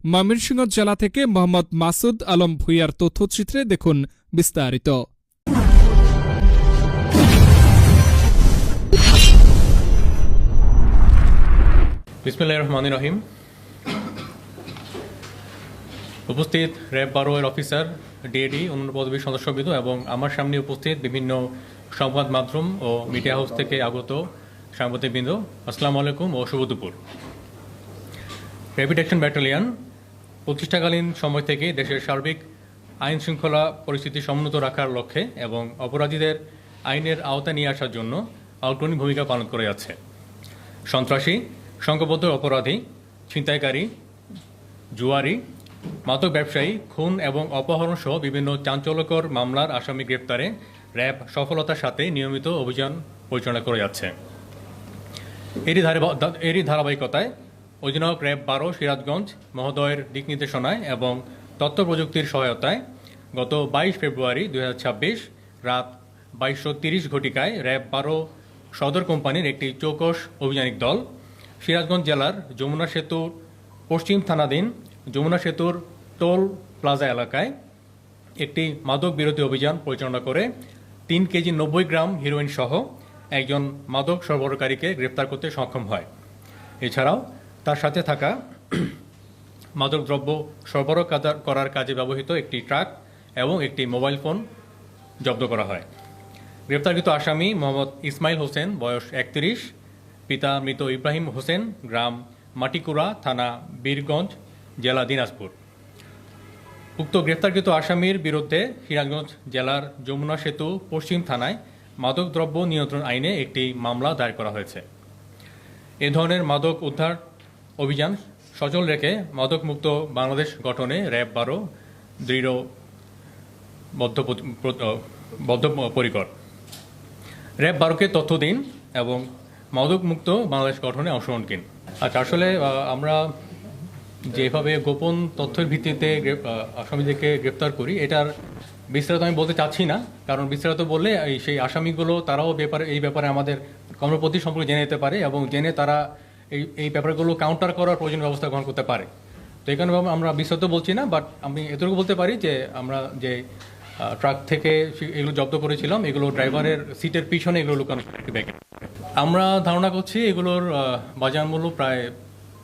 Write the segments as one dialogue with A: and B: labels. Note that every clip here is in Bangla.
A: ময়মনসিংহ জেলা থেকে মোহাম্মদ মাসুদ আলম ভূঁইয়ার তথ্যচিত্রে দেখুন বিস্তারিত।
B: বিসমিল্লাহির রহমানির রহিম। উপস্থিত র্যাব 12 এর অফিসার, ডিএডি, অন্যান্য পদবীর সদস্যবৃন্দ এবং আমার সামনে উপস্থিত বিভিন্ন সংবাদ মাধ্যম ও মিডিয়া হাউস থেকে আগত সাংবাদিকবৃন্দ, আসসালামু আলাইকুম ও শুভ দুপুর। র্যাপিড অ্যাকশন ব্যাটালিয়ন প্রতিষ্ঠাকালীন সময় থেকে দেশের সার্বিক আইন শৃঙ্খলা পরিস্থিতি সমুন্নত রাখার লক্ষ্যে এবং অপরাধীদের আইনের আওতায় নিয়ে আসার জন্য অগ্রণী ভূমিকা পালন করে যাচ্ছে। সন্ত্রাসী, সংঘবদ্ধ অপরাধী, ছিনতাইকারী, জুয়ারি, মাদক ব্যবসায়ী, খুন এবং অপহরণ সহ বিভিন্ন চাঞ্চল্যকর মামলার আসামি গ্রেপ্তারে র্যাব সফলতার সাথে নিয়মিত অভিযান পরিচালনা করে যাচ্ছে। এরই ধারাবাহিকতায় অধিনায়ক র্যাব 12 সিরাজগঞ্জ মহোদয়ের দিক নির্দেশনায় এবং তথ্য প্রযুক্তির সহায়তায় গত 22 ফেব্রুয়ারি 2026 রাত 22:30 ঘটিকায় র্যাব 12 সদর কোম্পানির একটি চৌকস অভিযানিক দল সিরাজগঞ্জ জেলার যমুনা সেতুর পশ্চিম থানাধীন যমুনা সেতুর টোল প্লাজা এলাকায় একটি মাদক বিরোধী অভিযান পরিচালনা করে 3 কেজি 90 গ্রাম হিরোইন সহ একজন মাদক সরবরাহকারীকে গ্রেপ্তার করতে সক্ষম হয়। এছাড়াও তার সাথে থাকা মাদকদ্রব্য সরবরাহ করার কাজে ব্যবহৃত একটি ট্রাক এবং একটি মোবাইল ফোন জব্দ করা হয়। গ্রেপ্তারকৃত আসামি মোহাম্মদ ইসমাইল হোসেন, বয়স 31, পিতা মৃত ইব্রাহিম হোসেন, গ্রাম মাটিকুড়া, থানা বীরগঞ্জ, জেলা দিনাজপুর। উক্ত গ্রেপ্তারকৃত আসামির বিরুদ্ধে সিরাজগঞ্জ জেলার যমুনা সেতু পশ্চিম থানায় মাদকদ্রব্য নিয়ন্ত্রণ আইনে একটি মামলা দায়ের করা হয়েছে। এ ধরনের মাদক উদ্ধার অভিযান সচল রেখে মাদকমুক্ত বাংলাদেশ গঠনে র্যাব 12 দৃঢ় বদ্ধপরিকর। র্যাব 12কে তথ্য দিন এবং মাদকমুক্ত বাংলাদেশ গঠনে অংশগ্রহণ কিন। আচ্ছা, আসলে আমরা যেভাবে গোপন তথ্যের ভিত্তিতে আসামিদেরকে গ্রেপ্তার করি, এটার বিস্তারিত আমি বলতে চাচ্ছি না, কারণ বিস্তারিত বললে সেই আসামিগুলো তারাও এই ব্যাপারে আমাদের কর্মপদ্ধতি সম্পর্কে জেনে নিতে পারে এবং জেনে তারা এই ব্যাপারগুলো কাউন্টার করার প্রয়োজনীয় ব্যবস্থা গ্রহণ করতে পারে। তো এই কারণে আমরা বিস্তারিত বলছি না, বাট আমি এতটুকু বলতে পারি যে আমরা যে ট্রাক থেকে এগুলো জব্দ করেছিলাম, এগুলো ড্রাইভারের সিটের পিছনে এগুলো লুকানো ব্যাগে। আমরা ধারণা করছি এগুলোর বাজার মূল্য প্রায়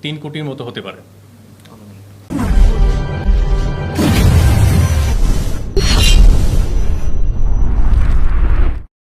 B: 3 কোটির মতো হতে পারে।